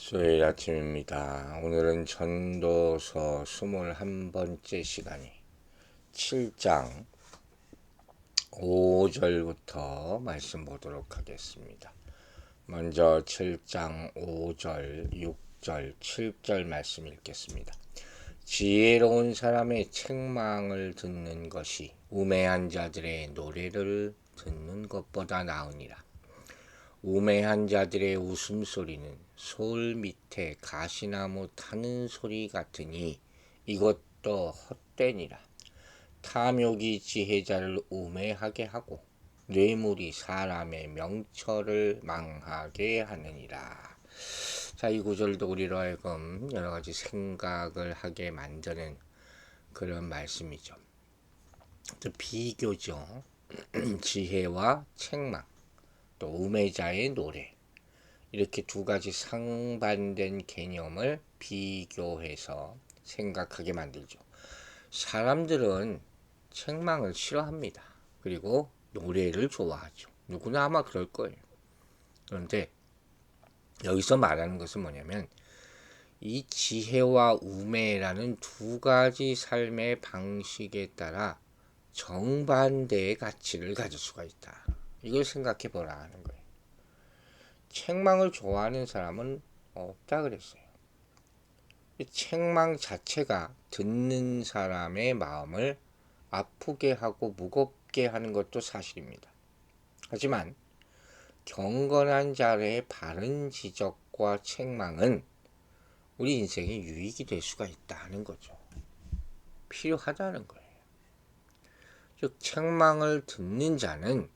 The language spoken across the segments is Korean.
수요일 아침입니다. 오늘은 전도서 21번째 시간이 7장 5절부터 말씀 보도록 하겠습니다. 먼저 7장 5절, 6절, 7절 말씀 읽겠습니다. 지혜로운 사람의 책망을 듣는 것이 우매한 자들의 노래를 듣는 것보다 나으니라. 우매한 자들의 웃음소리는 솔 밑에 가시나무 타는 소리 같으니 이것도 헛되니라. 탐욕이 지혜자를 우매하게 하고 뇌물이 사람의 명철을 망하게 하느니라. 자, 이 구절도 우리로 하여금 여러 가지 생각을 하게 만드는 그런 말씀이죠. 비교죠. 지혜와 책망, 또 우매자의 노래, 이렇게 두 가지 상반된 개념을 비교해서 생각하게 만들죠. 사람들은 책망을 싫어합니다. 그리고 노래를 좋아하죠. 누구나 아마 그럴 거예요. 그런데 여기서 말하는 것은 뭐냐면 이 지혜와 우매라는 두 가지 삶의 방식에 따라 정반대의 가치를 가질 수가 있다. 이걸 생각해 보라 하는 거예요. 책망을 좋아하는 사람은 없다 그랬어요. 책망 자체가 듣는 사람의 마음을 아프게 하고 무겁게 하는 것도 사실입니다. 하지만 경건한 자의 바른 지적과 책망은 우리 인생에 유익이 될 수가 있다는 거죠. 필요하다는 거예요. 즉 책망을 듣는 자는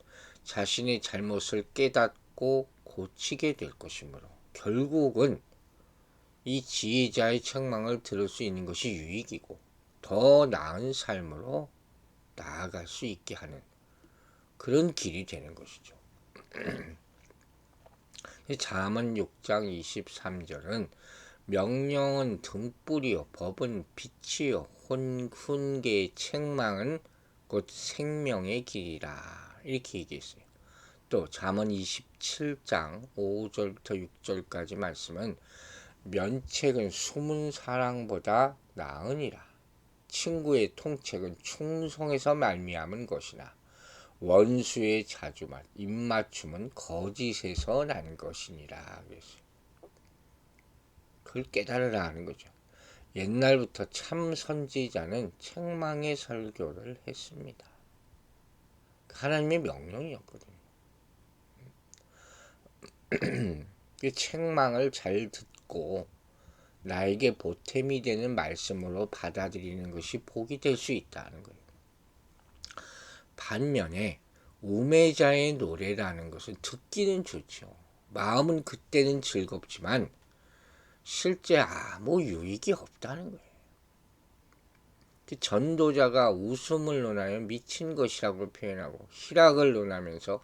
자신의 잘못을 깨닫고 고치게 될 것이므로 결국은 이 지혜자의 책망을 들을 수 있는 것이 유익이고 더 나은 삶으로 나아갈 수 있게 하는 그런 길이 되는 것이죠. 잠언 6장 23절은 명령은 등불이요 법은 빛이요 훈계의 책망은 곧 생명의 길이라 이렇게 얘기했어요. 또 잠언 27장 5절부터 6절까지 말씀은 면책은 숨은 사랑보다 나으니라. 친구의 통책은 충성에서 말미암은 것이나 원수의 자주말 입맞춤은 거짓에서 난 것이니라. 그랬어요. 그걸 깨달으라 하는 거죠. 옛날부터 참 선지자는 책망의 설교를 했습니다. 하나님의 명령이었거든요. 그 책망을 잘 듣고 나에게 보탬이 되는 말씀으로 받아들이는 것이 복이 될 수 있다는 거예요. 반면에 우매자의 노래라는 것은 듣기는 좋죠. 마음은 그때는 즐겁지만 실제 아무 유익이 없다는 거예요. 그 전도자가 웃음을 논하여 미친 것이라고 표현하고 희락을 논하면서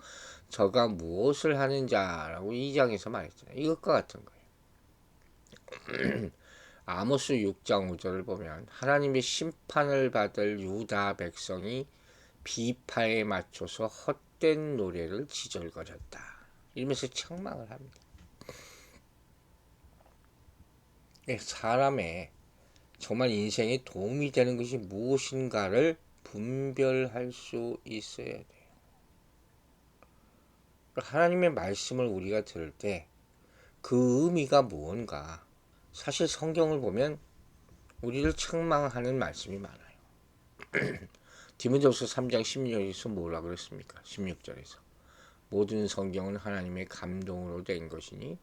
저가 무엇을 하는 자라고 2장에서 말했잖아요. 이것과 같은 거예요. 아모스 6장 5절을 보면 하나님의 심판을 받을 유다 백성이 비파에 맞춰서 헛된 노래를 지절거렸다. 이러면서 책망을 합니다. 사람의 정말 인생에 도움이 되는 것이 무엇인가를 분별할 수 있어야 돼요. 하나님의 말씀을 우리가 들을 때 그 의미가 무언가, 사실 성경을 보면 우리를 책망하는 말씀이 많아요. 디모데후서 3장 16절에서 뭐라 그랬습니까? 16절에서 모든 성경은 하나님의 감동으로 된 것이니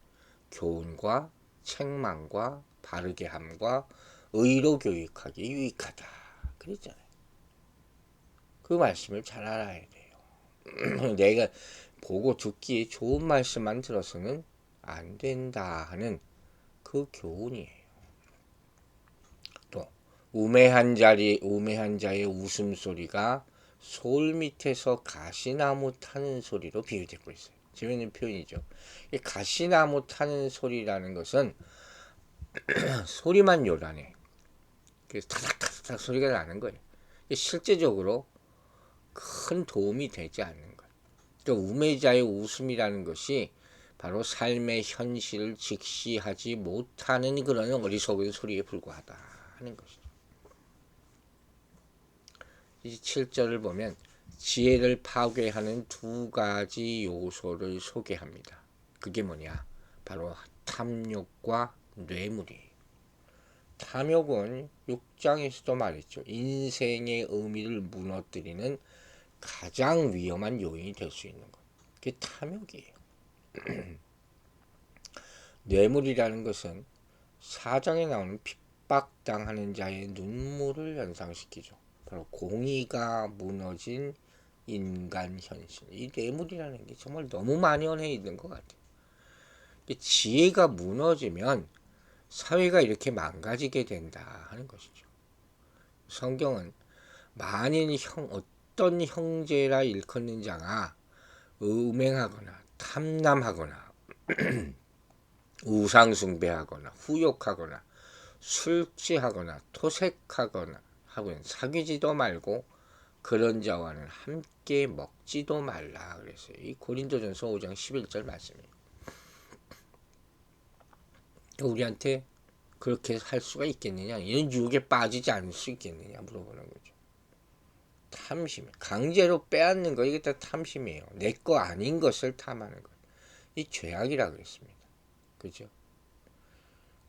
교훈과 책망과 바르게 함과 의로 교육하기 유익하다 그랬잖아요. 그 말씀을 잘 알아야 돼요. 내가 보고 듣기에 좋은 말씀만 들어서는 안 된다 하는 그 교훈이에요. 또 우매한 자의 웃음소리가 솔 밑에서 가시나무 타는 소리로 비유되고 있어요. 재밌는 표현이죠. 가시나무 타는 소리라는 것은 소리만 요란해. 그래서 타닥타닥 소리가 나는 거예요. 실제적으로 큰 도움이 되지 않는 거예요. 또 우매자의 웃음이라는 것이 바로 삶의 현실을 직시하지 못하는 그런 어리석은 소리에 불과하다 하는 것이죠. 이 7절을 보면 지혜를 파괴하는 두 가지 요소를 소개합니다. 그게 뭐냐? 바로 탐욕과 뇌물이에요. 탐욕은 6장에서도 말했죠. 인생의 의미를 무너뜨리는 가장 위험한 요인이 될 수 있는 것. 그게 탐욕이에요. 뇌물이라는 것은 4장에 나오는 핍박당하는 자의 눈물을 연상시키죠. 바로 공의가 무너진 인간 현실. 이 뇌물이라는 게 정말 너무 만연해 있는 것 같아요. 지혜가 무너지면 사회가 이렇게 망가지게 된다 하는 것이죠. 성경은 만일 어떤 형제라 일컫는 자가 음행하거나 탐남하거나 우상숭배하거나 후욕하거나 술취하거나 토색하거나 하고는 사귀지도 말고 그런 자와는 함께 먹지도 말라 그랬어요. 이 고린도전서 5장 11절 말씀이에요. 우리한테 그렇게 할 수가 있겠느냐? 이런 유혹에 빠지지 않을 수 있겠느냐? 물어보는 거죠. 탐심, 강제로 빼앗는 거 이게 다 탐심이에요. 내 거 아닌 것을 탐하는 것. 이 죄악이라 그랬습니다. 그죠?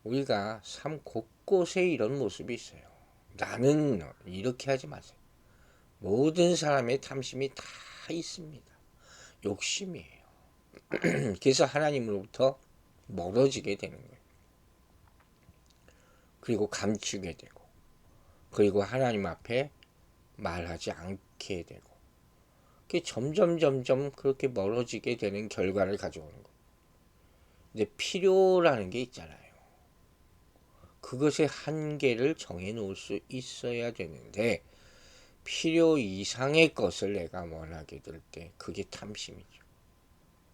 우리가 삶 곳곳에 이런 모습이 있어요. 나는 이렇게 하지 마세요. 모든 사람의 탐심이 다 있습니다. 욕심이에요. 그래서 하나님으로부터 멀어지게 되는 거예요. 그리고 감추게 되고, 그리고 하나님 앞에 말하지 않게 되고, 그게 점점 그렇게 멀어지게 되는 결과를 가져오는 거예요. 근데 필요라는 게 있잖아요. 그것의 한계를 정해 놓을 수 있어야 되는데, 필요 이상의 것을 내가 원하게 될 때 그게 탐심이죠.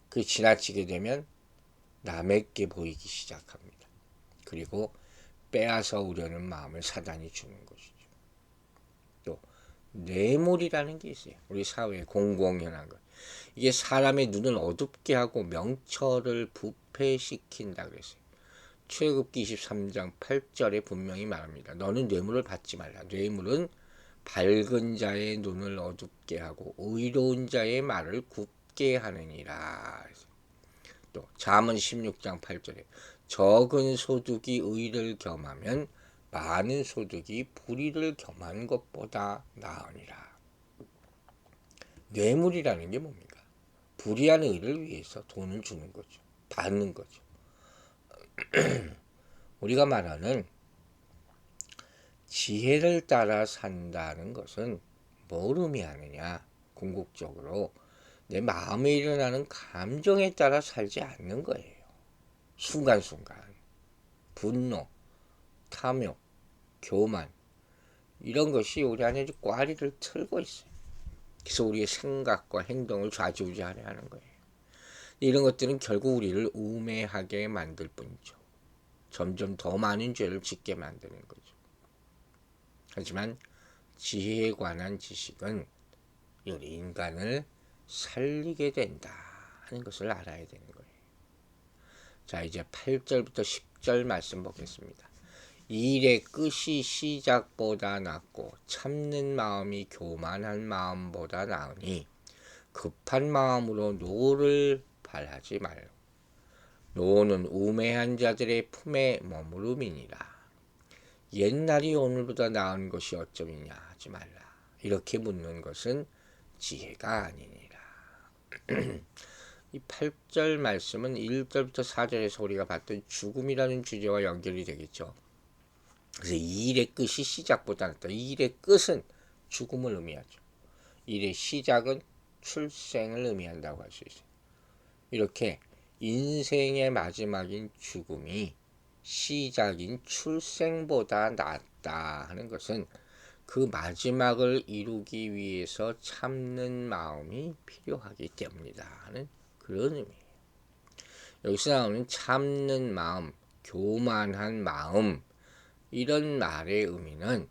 그게 지나치게 되면 남에게 보이기 시작합니다. 그리고 빼앗아 오려는 마음을 사단이 주는 것이죠. 또 뇌물이라는 게 있어요. 우리 사회의 공공연한 것. 이게 사람의 눈을 어둡게 하고 명철을 부패시킨다 그랬어요. 출애굽기 23장 8절에 분명히 말합니다. 너는 뇌물을 받지 말라. 뇌물은 밝은 자의 눈을 어둡게 하고 의로운 자의 말을 굽게 하느니라. 또 잠언 16장 8절에 적은 소득이 의를 겸하면 많은 소득이 불의를 겸한 것보다 나으니라. 뇌물이라는 게 뭡니까? 불의한 의를 위해서 돈을 주는 거죠. 받는 거죠. 우리가 말하는 지혜를 따라 산다는 것은 뭘 의미하느냐? 궁극적으로 내 마음에 일어나는 감정에 따라 살지 않는 거예요. 순간순간 분노, 탐욕, 교만 이런 것이 우리 안에 꽈리를 틀고 있어요. 그래서 우리의 생각과 행동을 좌지우지하게 하는 거예요. 이런 것들은 결국 우리를 우매하게 만들 뿐이죠. 점점 더 많은 죄를 짓게 만드는 거죠. 하지만 지혜에 관한 지식은 우리 인간을 살리게 된다 하는 것을 알아야 되는 거예요. 자, 이제 8절부터 10절 말씀 보겠습니다. 일의 끝이 시작보다 낫고 참는 마음이 교만한 마음보다 나으니 급한 마음으로 노를 발하지 말고 노는 우매한 자들의 품에 머무름이니라. 옛날이 오늘보다 나은 것이 어쩌이냐 하지 말라. 이렇게 묻는 것은 지혜가 아니니라. 이 8절 말씀은 1절부터 4절에서 우리가 봤던 죽음이라는 주제와 연결이 되겠죠. 그래서 이 일의 끝이 시작보다 낫다. 이 일의 끝은 죽음을 의미하죠. 일의 시작은 출생을 의미한다고 할 수 있어요. 이렇게 인생의 마지막인 죽음이 시작인 출생보다 낫다 하는 것은 그 마지막을 이루기 위해서 참는 마음이 필요하기 때문이다 하는 그런 의미예요. 여기서 나오는 참는 마음, 교만한 마음 이런 말의 의미는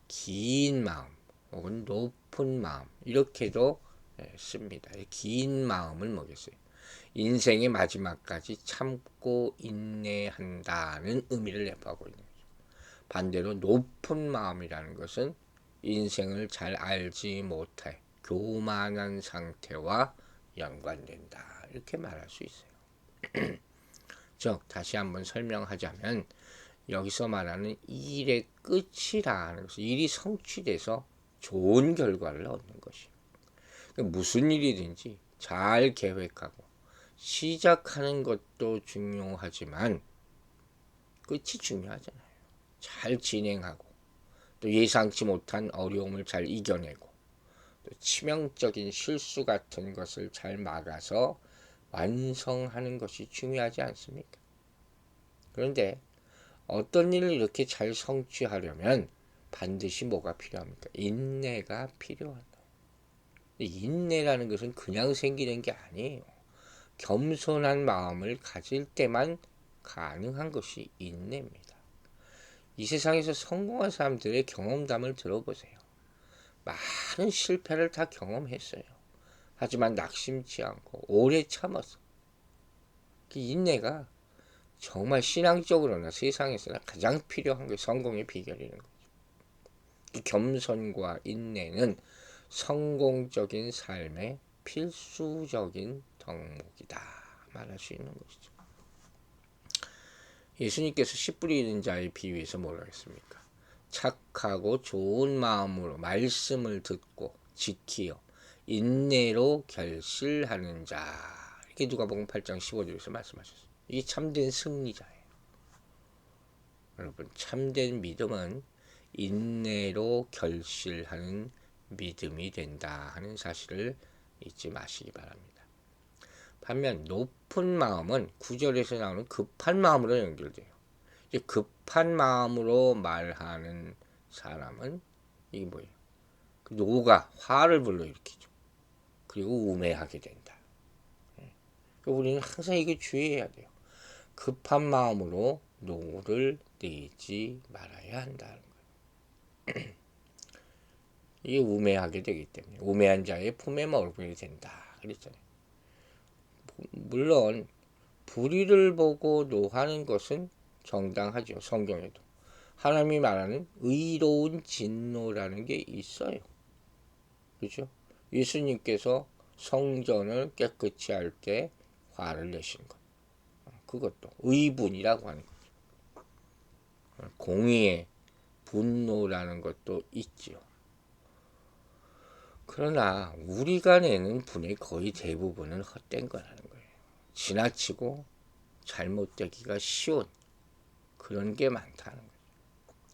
긴 마음 혹은 높은 마음 이렇게도 씁니다. 긴 마음을 먹였어요. 인생의 마지막까지 참고 인내한다는 의미를 내포하고 있는 거죠. 반대로 높은 마음이라는 것은 인생을 잘 알지 못해 교만한 상태와 연관된다. 이렇게 말할 수 있어요. 즉 다시 한번 설명하자면 여기서 말하는 일의 끝이라는 것은 일이 성취돼서 좋은 결과를 얻는 것이에요. 무슨 일이든지 잘 계획하고 시작하는 것도 중요하지만 끝이 중요하잖아요. 잘 진행하고 또 예상치 못한 어려움을 잘 이겨내고 또 치명적인 실수 같은 것을 잘 막아서 완성하는 것이 중요하지 않습니까? 그런데 어떤 일을 이렇게 잘 성취하려면 반드시 뭐가 필요합니까? 인내가 필요한 거예요. 인내라는 것은 그냥 생기는 게 아니에요. 겸손한 마음을 가질 때만 가능한 것이 인내입니다. 이 세상에서 성공한 사람들의 경험담을 들어보세요. 많은 실패를 다 경험했어요. 하지만 낙심치 않고 오래 참았어. 그 인내가 정말 신앙적으로나 세상에서나 가장 필요한 게 성공의 비결이라는 거죠. 이 겸손과 인내는 성공적인 삶의 필수적인 덕목이다 말할 수 있는 것이죠. 예수님께서 씨 뿌리는 자의 비유에서 뭐라고 했습니까? 착하고 좋은 마음으로 말씀을 듣고 지키어 인내로 결실하는 자. 이게 누가복음 8장 15절에서 말씀하셨어요. 이게 참된 승리자예요. 여러분, 참된 믿음은 인내로 결실하는 믿음이 된다 하는 사실을 잊지 마시기 바랍니다. 반면 높은 마음은 9절에서 나오는 급한 마음으로 연결돼요. 이제 급한 마음으로 말하는 사람은 이게 뭐예요? 노가 화를 불러일으키죠. 그리고 우매하게 된다. 우리는 항상 이거 주의해야 돼요. 급한 마음으로 노를 내지 말아야 한다는 거예요. 이게 우매하게 되기 때문에 우매한 자의 품에 머물게 된다 그랬잖아요. 물론 불의를 보고 노하는 것은 정당하죠. 성경에도 하나님이 말하는 의로운 진노라는 게 있어요. 그렇죠? 예수님께서 성전을 깨끗이 할 때 화를 내신 것, 그것도 의분이라고 하는 거죠. 공의의 분노라는 것도 있지요. 그러나 우리가 내는 분의 거의 대부분은 헛된 거라는 거예요. 지나치고 잘못되기가 쉬운 그런 게 많다는 거예요.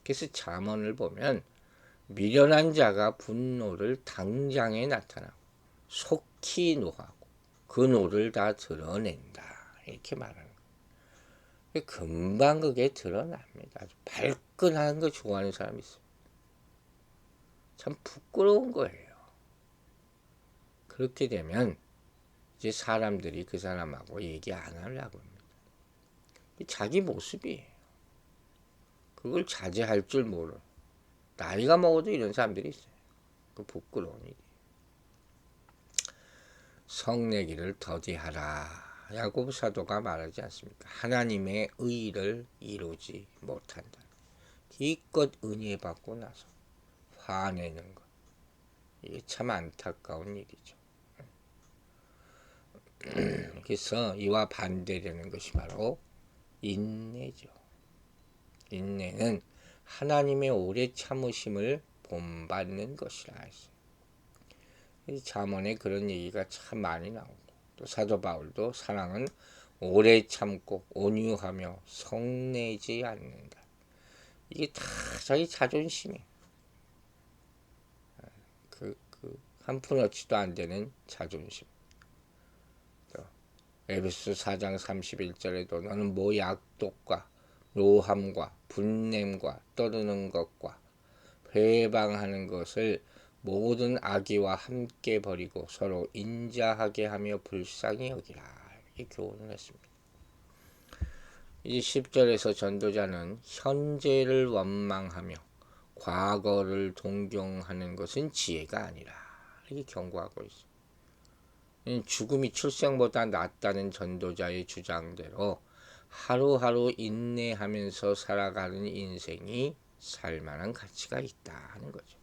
그래서 잠언을 보면 미련한 자가 분노를 당장에 나타나고 속히 노하고 그 노를 다 드러낸다 이렇게 말하는 거예요. 금방 그게 드러납니다. 아주 발끈한 거 좋아하는 사람이 있어요. 참 부끄러운 거예요. 그렇게 되면 이제 사람들이 그 사람하고 얘기 안 하려고 합니다. 자기 모습이에요. 그걸 자제할 줄 모르는, 나이가 먹어도 이런 사람들이 있어요. 그 부끄러운 일이. 성내기를 더디하라. 야고보 사도가 말하지 않습니까? 하나님의 의를 이루지 못한다. 기껏 은혜 받고 나서 화내는 것. 이게 참 안타까운 일이죠. 그래서 이와 반대되는 것이 바로 인내죠. 인내는 하나님의 오래 참으심을 본받는 것이라 했어요. 잠언에 그런 얘기가 참 많이 나오고 또 사도 바울도 사랑은 오래 참고 온유하며 성내지 않는다. 이게 다 자기 자존심이에요. 한 푼어치도 안 되는 자존심. 에베소 4장 31절에도 너는 뭐 약독과 노함과 분냄과 떠드는 것과 회방하는 것을 모든 악의와 함께 버리고 서로 인자하게 하며 불쌍히 여기라. 이렇게 교훈을 했습니다. 이 10절에서 전도자는 현재를 원망하며 과거를 동경하는 것은 지혜가 아니라 이렇게 경고하고 있습니다. 죽음이 출생보다 낫다는 전도자의 주장대로 하루하루 인내하면서 살아가는 인생이 살만한 가치가 있다 하는 거죠.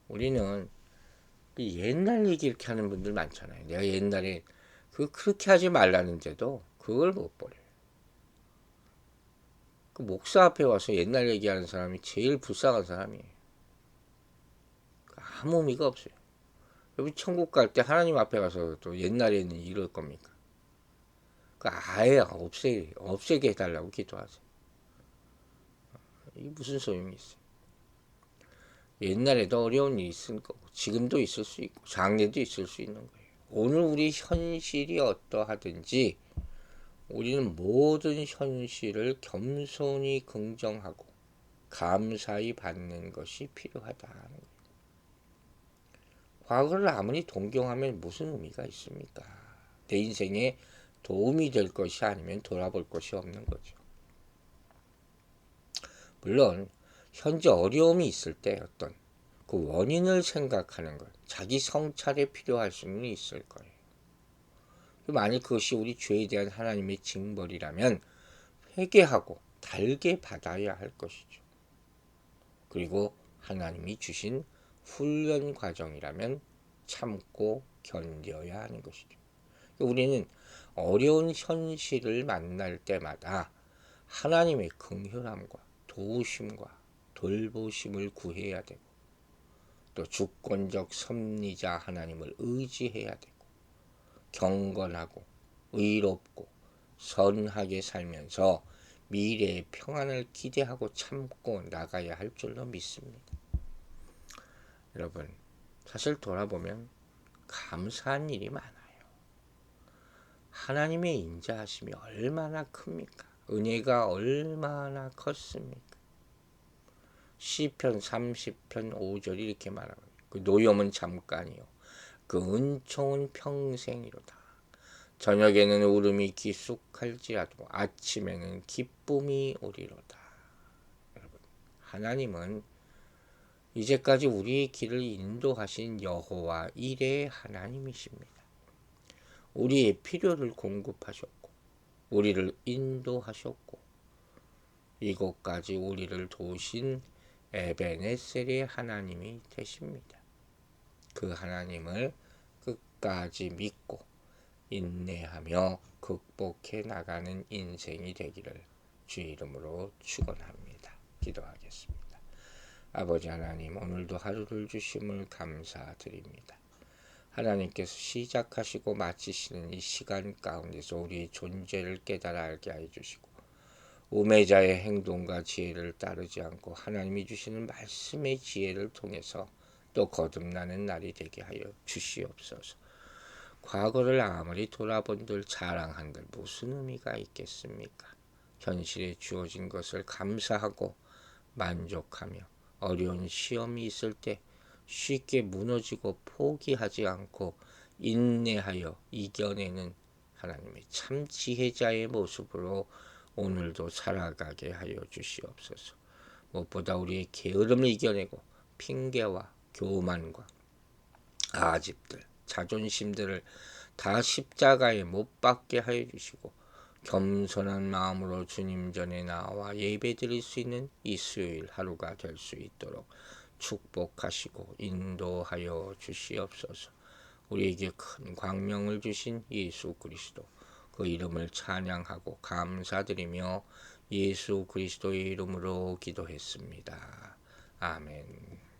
우리는 옛날 얘기 이렇게 하는 분들 많잖아요. 내가 옛날에 그렇게 하지 말라는데도 그걸 못 버려요. 그 목사 앞에 와서 옛날 얘기하는 사람이 제일 불쌍한 사람이에요. 아무 의미가 없어요. 여러분 천국 갈 때 하나님 앞에 가서 또 옛날에는 이럴 겁니까? 아예 없애게 해달라고 기도하세요. 이게 무슨 소용이 있어요? 옛날에도 어려운 일이 있을 거고 지금도 있을 수 있고 장래도 있을 수 있는 거예요. 오늘 우리 현실이 어떠하든지 우리는 모든 현실을 겸손히 긍정하고 감사히 받는 것이 필요하다는 거예요. 과거를 아무리 동경하면 무슨 의미가 있습니까? 내 인생에 도움이 될 것이 아니면 돌아볼 것이 없는 거죠. 물론 현재 어려움이 있을 때 어떤 그 원인을 생각하는 것, 자기 성찰에 필요할 수는 있을 거예요. 만일 그것이 우리 죄에 대한 하나님의 징벌이라면 회개하고 달게 받아야 할 것이죠. 그리고 하나님이 주신 훈련 과정이라면 참고 견뎌야 하는 것이죠. 우리는 어려운 현실을 만날 때마다 하나님의 긍휼함과 도우심과 돌보심을 구해야 되고 또 주권적 섭리자 하나님을 의지해야 되고 경건하고 의롭고 선하게 살면서 미래의 평안을 기대하고 참고 나가야 할 줄로 믿습니다. 여러분, 사실 돌아보면 감사한 일이 많아요. 하나님의 인자하심이 얼마나 큽니까? 은혜가 얼마나 컸습니까? 시편 30편 5절이 이렇게 말하고 그 노염은 잠깐이요 그 은총은 평생이로다. 저녁에는 울음이 기숙할지라도 아침에는 기쁨이 오리로다. 여러분, 하나님은 이제까지 우리의 길을 인도하신 여호와 이레의 하나님이십니다. 우리의 필요를 공급하셨고 우리를 인도하셨고 이곳까지 우리를 도우신 에베네셀의 하나님이 되십니다. 그 하나님을 끝까지 믿고 인내하며 극복해 나가는 인생이 되기를 주 이름으로 축원합니다. 기도하겠습니다. 아버지 하나님, 오늘도 하루를 주심을 감사드립니다. 하나님께서 시작하시고 마치시는 이 시간 가운데서 우리의 존재를 깨달아 알게 해주시고 우매자의 행동과 지혜를 따르지 않고 하나님이 주시는 말씀의 지혜를 통해서 또 거듭나는 날이 되게 하여 주시옵소서. 과거를 아무리 돌아본들 자랑한들 무슨 의미가 있겠습니까? 현실에 주어진 것을 감사하고 만족하며 어려운 시험이 있을 때 쉽게 무너지고 포기하지 않고 인내하여 이겨내는 하나님의 참 지혜자의 모습으로 오늘도 살아가게 하여 주시옵소서. 무엇보다 우리의 게으름을 이겨내고 핑계와 교만과 아집들, 자존심들을 다 십자가에 못 박게 하여 주시고 겸손한 마음으로 주님 전에 나와 예배드릴 수 있는 이 수요일 하루가 될 수 있도록 축복하시고 인도하여 주시옵소서. 우리에게 큰 광명을 주신 예수 그리스도 그 이름을 찬양하고 감사드리며 예수 그리스도의 이름으로 기도했습니다. 아멘.